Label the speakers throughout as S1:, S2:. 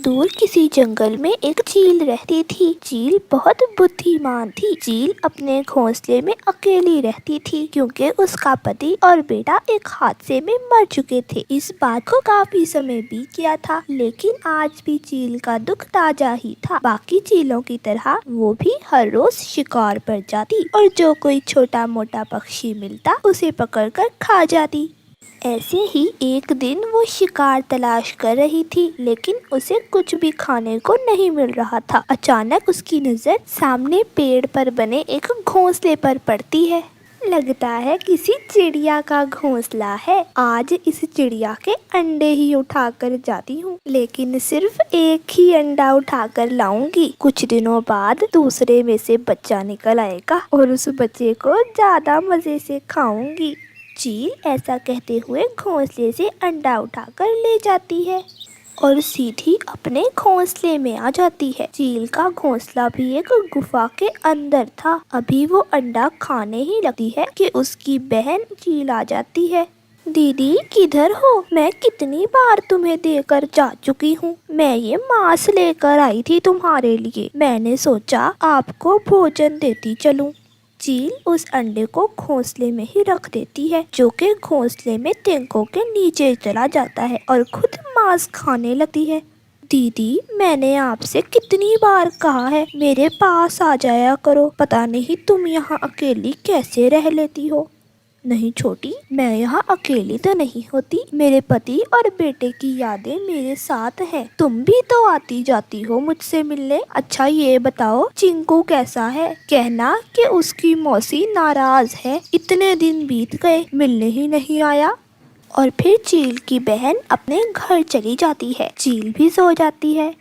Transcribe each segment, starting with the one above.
S1: दूर किसी जंगल में एक चील रहती थी। चील बहुत बुद्धिमान थी। चील अपने घोंसले में अकेली रहती थी क्योंकि उसका पति और बेटा एक हादसे में मर चुके थे। इस बात को काफी समय बीत गया था, लेकिन आज भी चील का दुख ताजा ही था। बाकी चीलों की तरह वो भी हर रोज शिकार पर जाती और जो कोई छोटा मोटा पक्षी मिलता उसे पकड़कर खा जाती। ऐसे ही एक दिन वो शिकार तलाश कर रही थी, लेकिन उसे कुछ भी खाने को नहीं मिल रहा था। अचानक उसकी नजर सामने पेड़ पर बने एक घोंसले पर पड़ती है। लगता है किसी चिड़िया का घोंसला है। आज इस चिड़िया के अंडे ही उठाकर जाती हूँ, लेकिन सिर्फ एक ही अंडा उठाकर लाऊंगी। कुछ दिनों बाद दूसरे में से बच्चा निकल आएगा और उस बच्चे को ज्यादा मजे से खाऊंगी। चील ऐसा कहते हुए घोंसले से अंडा उठाकर ले जाती है और सीधी अपने घोंसले में आ जाती है। चील का घोंसला भी एक गुफा के अंदर था। अभी वो अंडा खाने ही लगती है कि उसकी बहन चील आ जाती है। दीदी किधर हो? मैं कितनी बार तुम्हें देकर जा चुकी हूँ। मैं ये मांस लेकर आई थी तुम्हारे लिए। मैंने सोचा आपको भोजन देती चलूं। चील उस अंडे को घोंसले में ही रख देती है, जो कि घोंसले में तिनकों के नीचे चला जाता है और खुद मांस खाने लगती है। दीदी मैंने आपसे कितनी बार कहा है मेरे पास आ जाया करो। पता नहीं तुम यहाँ अकेली कैसे रह लेती हो। नहीं छोटी, मैं यहाँ अकेली तो नहीं होती। मेरे पति और बेटे की यादें मेरे साथ हैं। तुम भी तो आती जाती हो मुझसे मिलने। अच्छा ये बताओ चिंकू कैसा है? कहना कि उसकी मौसी नाराज है। इतने दिन बीत गए, मिलने ही नहीं आया। और फिर चील की बहन अपने घर चली जाती है। चील भी सो जाती है।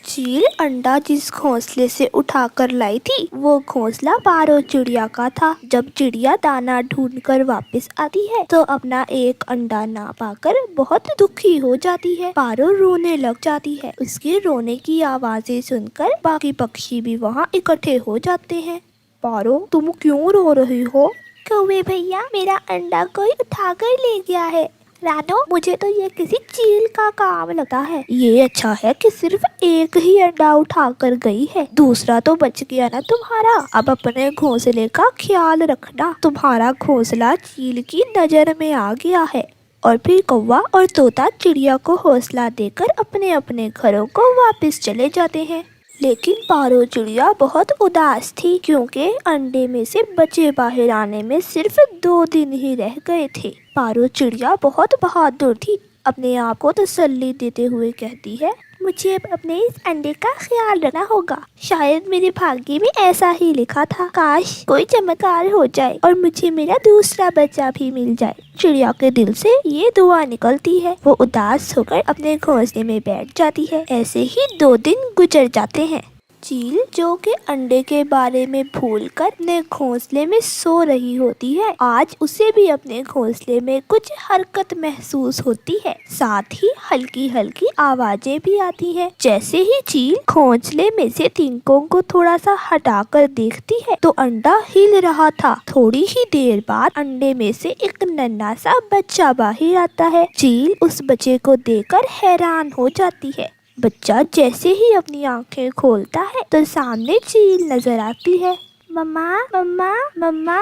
S1: चील अंडा जिस घोंसले से उठाकर लाई थी वो घोंसला पारो चिड़िया का था। जब चिड़िया दाना ढूंढकर वापस आती है तो अपना एक अंडा ना पाकर बहुत दुखी हो जाती है। पारो रोने लग जाती है। उसके रोने की आवाजें सुनकर बाकी पक्षी भी वहाँ इकट्ठे हो जाते हैं। पारो तुम क्यों रो रही हो? कौवे भैया मेरा अंडा कोई उठाकर ले गया है। रानो मुझे तो ये किसी चील का काम लगता है। ये अच्छा है कि सिर्फ एक ही अंडा उठा कर गई है, दूसरा तो बच गया ना तुम्हारा। अब अपने घोंसले का ख्याल रखना। तुम्हारा घोंसला चील की नजर में आ गया है। और फिर कौवा और तोता चिड़िया को हौसला देकर अपने अपने घरों को वापस चले जाते हैं। लेकिन पारो चिड़िया बहुत उदास थी क्योंकि अंडे में से बच्चे बाहर आने में सिर्फ 2 दिन ही रह गए थे। पारो चिड़िया बहुत बहादुर थी। अपने आप को तसल्ली देते हुए कहती है, मुझे अब अपने इस अंडे का ख्याल रखना होगा। शायद मेरे भाग्य में ऐसा ही लिखा था। काश कोई चमत्कार हो जाए और मुझे मेरा दूसरा बच्चा भी मिल जाए। चिड़िया के दिल से ये दुआ निकलती है। वो उदास होकर अपने घोंसले में बैठ जाती है। ऐसे ही 2 दिन गुजर जाते हैं। चील जो कि अंडे के बारे में भूलकर अपने घोंसले में सो रही होती है, आज उसे भी अपने घोंसले में कुछ हरकत महसूस होती है। साथ ही हल्की हल्की आवाजें भी आती हैं। जैसे ही चील घोंसले में से तिनकों को थोड़ा सा हटाकर देखती है तो अंडा हिल रहा था। थोड़ी ही देर बाद अंडे में से एक नन्हा सा बच्चा बाहर आता है। चील उस बच्चे को देखकर हैरान हो जाती है। बच्चा जैसे ही अपनी आंखें खोलता है तो सामने चील नजर आती है। मम्मा मम्मा मम्मा।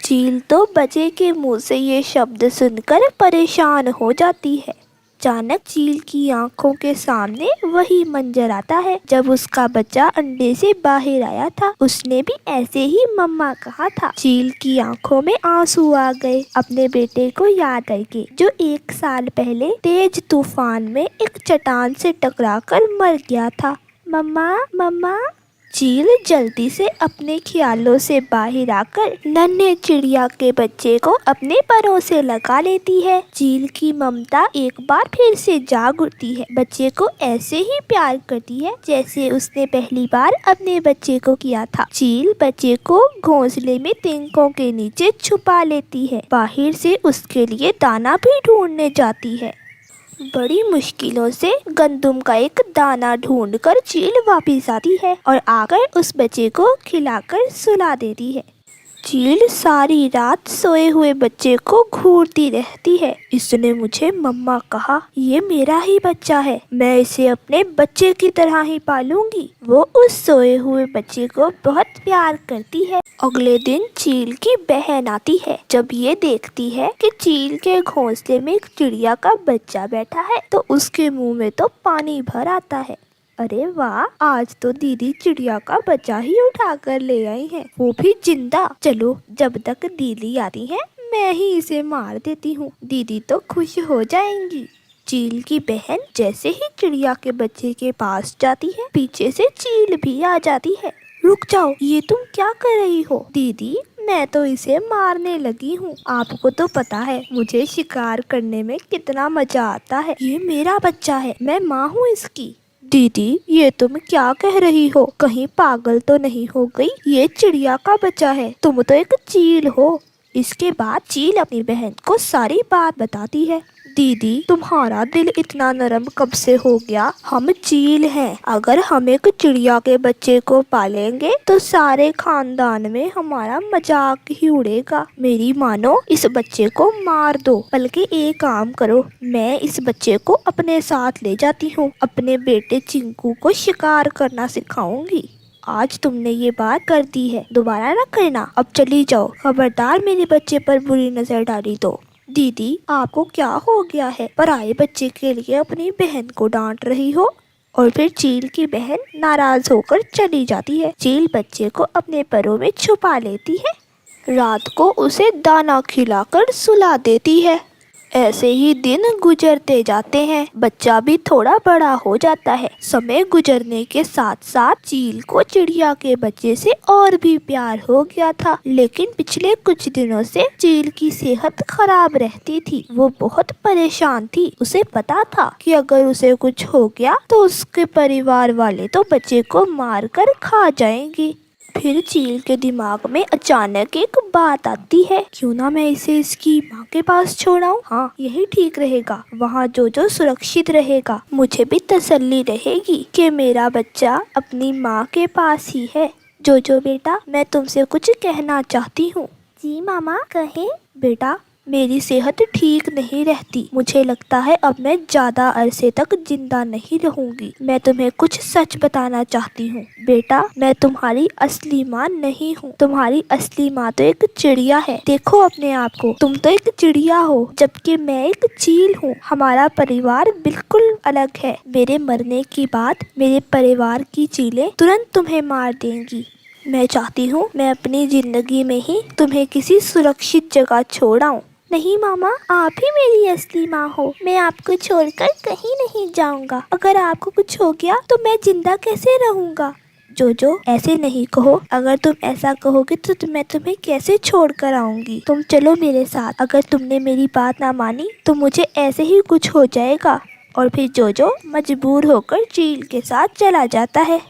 S1: चील तो बच्चे के मुंह से ये शब्द सुनकर परेशान हो जाती है। अचानक चील की आंखों के सामने वही मंजर आता है जब उसका बच्चा अंडे से बाहर आया था। उसने भी ऐसे ही मम्मा कहा था। चील की आंखों में आंसू आ गए, अपने बेटे को याद करके, जो 1 साल पहले तेज तूफान में एक चट्टान से टकराकर मर गया था। मम्मा मम्मा। चील जल्दी से अपने ख्यालों से बाहर आकर नन्हे चिड़िया के बच्चे को अपने परों से लगा लेती है। चील की ममता एक बार फिर से जाग उठती है। बच्चे को ऐसे ही प्यार करती है जैसे उसने पहली बार अपने बच्चे को किया था। चील बच्चे को घोंसले में तिनकों के नीचे छुपा लेती है। बाहर से उसके लिए दाना भी ढूंढने जाती है। बड़ी मुश्किलों से गंदुम का एक दाना ढूंढकर चील वापस आती है और आकर उस बच्चे को खिलाकर सुला देती है। चील सारी रात सोए हुए बच्चे को घूरती रहती है। इसने मुझे मम्मा कहा, ये मेरा ही बच्चा है, मैं इसे अपने बच्चे की तरह ही पालूंगी। वो उस सोए हुए बच्चे को बहुत प्यार करती है। अगले दिन चील की बहन आती है। जब ये देखती है कि चील के घोंसले में एक चिड़िया का बच्चा बैठा है तो उसके मुंह में तो पानी भर आता है। अरे वाह, आज तो दीदी चिड़िया का बच्चा ही उठा कर ले आई है, वो भी जिंदा। चलो, जब तक दीदी आती है मैं ही इसे मार देती हूँ, दीदी तो खुश हो जाएंगी। चील की बहन जैसे ही चिड़िया के बच्चे के पास जाती है, पीछे से चील भी आ जाती है। रुक जाओ, ये तुम क्या कर रही हो? दीदी, मैं तो इसे मारने लगी हूँ। आपको तो पता है मुझे शिकार करने में कितना मजा आता है। ये मेरा बच्चा है, मैं माँ हूँ इसकी। दीदी, ये तुम क्या कह रही हो? कहीं पागल तो नहीं हो गई? ये चिड़िया का बच्चा है, तुम तो एक चील हो। इसके बाद चील अपनी बहन को सारी बात बताती है। दीदी, तुम्हारा दिल इतना नरम कब से हो गया? हम चील हैं, अगर हम एक चिड़िया के बच्चे को पालेंगे तो सारे खानदान में हमारा मजाक ही उड़ेगा। मेरी मानो, इस बच्चे को मार दो। बल्कि एक काम करो, मैं इस बच्चे को अपने साथ ले जाती हूँ, अपने बेटे चिंकू को शिकार करना सिखाऊंगी। आज तुमने ये बात कर दी है, दोबारा ना करना। अब चली जाओ, खबरदार मेरे बच्चे पर बुरी नजर डाली तो। दीदी, आपको क्या हो गया है? पराये बच्चे के लिए अपनी बहन को डांट रही हो। और फिर चील की बहन नाराज होकर चली जाती है। चील बच्चे को अपने परों में छुपा लेती है। रात को उसे दाना खिलाकर सुला देती है। ऐसे ही दिन गुजरते जाते हैं। बच्चा भी थोड़ा बड़ा हो जाता है। समय गुजरने के साथ साथ चील को चिड़िया के बच्चे से और भी प्यार हो गया था। लेकिन पिछले कुछ दिनों से चील की सेहत खराब रहती थी। वो बहुत परेशान थी। उसे पता था कि अगर उसे कुछ हो गया तो उसके परिवार वाले तो बच्चे को मार कर खा जाएंगे। फिर चील के दिमाग में अचानक एक बात आती है, क्यों ना मैं इसे इसकी माँ के पास छोड़ाऊं? हाँ, यही ठीक रहेगा। वहाँ जो सुरक्षित रहेगा। मुझे भी तसल्ली रहेगी कि मेरा बच्चा अपनी माँ के पास ही है। जो बेटा, मैं तुमसे कुछ कहना चाहती हूँ। जी मामा, कहें। बेटा, मेरी सेहत ठीक नहीं रहती। मुझे लगता है अब मैं ज्यादा अरसे तक जिंदा नहीं रहूंगी। मैं तुम्हें कुछ सच बताना चाहती हूँ। बेटा, मैं तुम्हारी असली माँ नहीं हूँ। तुम्हारी असली माँ तो एक चिड़िया है। देखो अपने आप को, तुम तो एक चिड़िया हो, जबकि मैं एक चील हूँ। हमारा परिवार बिल्कुल अलग है। मेरे मरने के बाद मेरे परिवार की चीलें तुरंत तुम्हें मार देंगी। मैं चाहती हूँ मैं अपनी जिंदगी में ही तुम्हें किसी सुरक्षित जगह छोड़ आऊं। नहीं मामा, आप ही मेरी असली माँ हो। मैं आपको छोड़कर कहीं नहीं जाऊंगा। अगर आपको कुछ हो गया तो मैं जिंदा कैसे रहूंगा? जो ऐसे नहीं कहो। अगर तुम ऐसा कहोगे तो मैं तुम्हें कैसे छोड़ कर आऊंगी? तुम चलो मेरे साथ। अगर तुमने मेरी बात ना मानी तो मुझे ऐसे ही कुछ हो जाएगा। और फिर जो मजबूर होकर चील के साथ चला जाता है।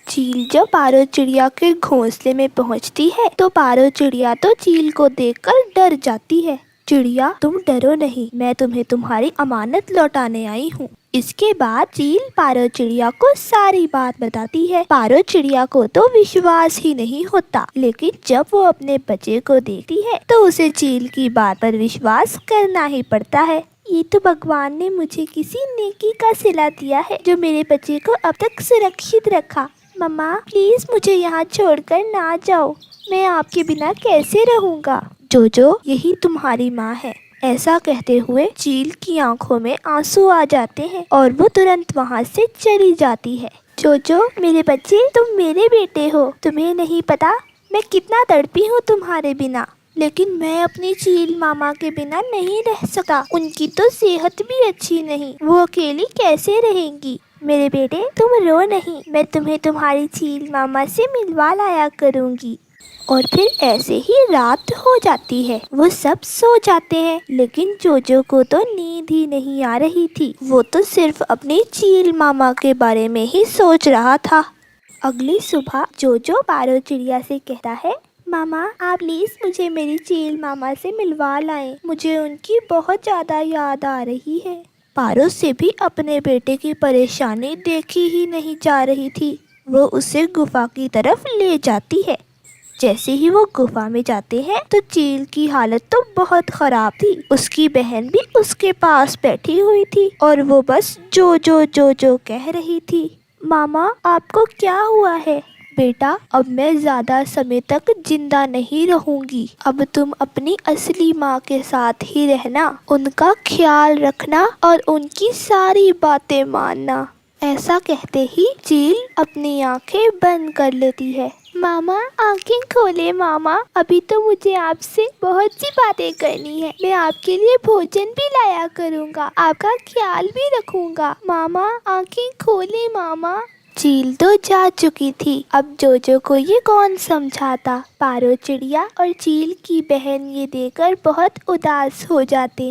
S1: चील जब पारो चिड़िया के घोंसले में पहुंचती है तो पारो चिड़िया तो चील को देखकर डर जाती है। चिड़िया, तुम डरो नहीं, मैं तुम्हें तुम्हारी अमानत लौटाने आई हूँ। इसके बाद चील पारो चिड़िया को सारी बात बताती है। पारो चिड़िया को तो विश्वास ही नहीं होता, लेकिन जब वो अपने बच्चे को देखती है तो उसे चील की बात पर विश्वास करना ही पड़ता है। ये तो भगवान ने मुझे किसी नेकी का सिला दिया है जो मेरे बच्चे को अब तक सुरक्षित रखा। मम्मा, प्लीज मुझे यहाँ छोड़कर ना जाओ। मैं आपके बिना कैसे रहूँगा? जो यही तुम्हारी माँ है। ऐसा कहते हुए चील की आंखों में आंसू आ जाते हैं और वो तुरंत वहाँ से चली जाती है। जो मेरे बच्चे, तुम मेरे बेटे हो। तुम्हें नहीं पता मैं कितना तड़पी हूँ तुम्हारे बिना। लेकिन मैं अपनी चील मामा के बिना नहीं रह सकता। उनकी तो सेहत भी अच्छी नहीं, वो अकेली कैसे रहेंगी? मेरे बेटे, तुम रो नहीं, मैं तुम्हें तुम्हारी चील मामा से मिलवा लाया करूँगी। और फिर ऐसे ही रात हो जाती है। वो सब सो जाते हैं, लेकिन जोजो को तो नींद ही नहीं आ रही थी। वो तो सिर्फ अपनी चील मामा के बारे में ही सोच रहा था। अगली सुबह जोजो पारो चिड़िया से कहता है, मामा, आप प्लीज मुझे मेरी चील मामा से मिलवा लाएं। मुझे उनकी बहुत ज्यादा याद आ रही है। पारो से भी अपने बेटे की परेशानी देखी ही नहीं जा रही थी। वो उसे गुफा की तरफ ले जाती है। जैसे ही वो गुफा में जाते हैं तो चील की हालत तो बहुत खराब थी। उसकी बहन भी उसके पास बैठी हुई थी और वो बस जो कह रही थी। मामा, आपको क्या हुआ है? बेटा, अब मैं ज्यादा समय तक जिंदा नहीं रहूंगी। अब तुम अपनी असली माँ के साथ ही रहना, उनका ख्याल रखना और उनकी सारी बातें मानना। ऐसा कहते ही चील अपनी आंखें बंद कर लेती है। मामा, आंखें खोले मामा, अभी तो मुझे आपसे बहुत सी बातें करनी है। मैं आपके लिए भोजन भी लाया करूँगा, आपका ख्याल भी रखूँगा। मामा, आंखें खोले मामा। चील तो जा चुकी थी, अब जोजो को ये कौन समझाता। पारो चिड़िया और चील की बहन ये देखकर बहुत उदास हो जाते हैं।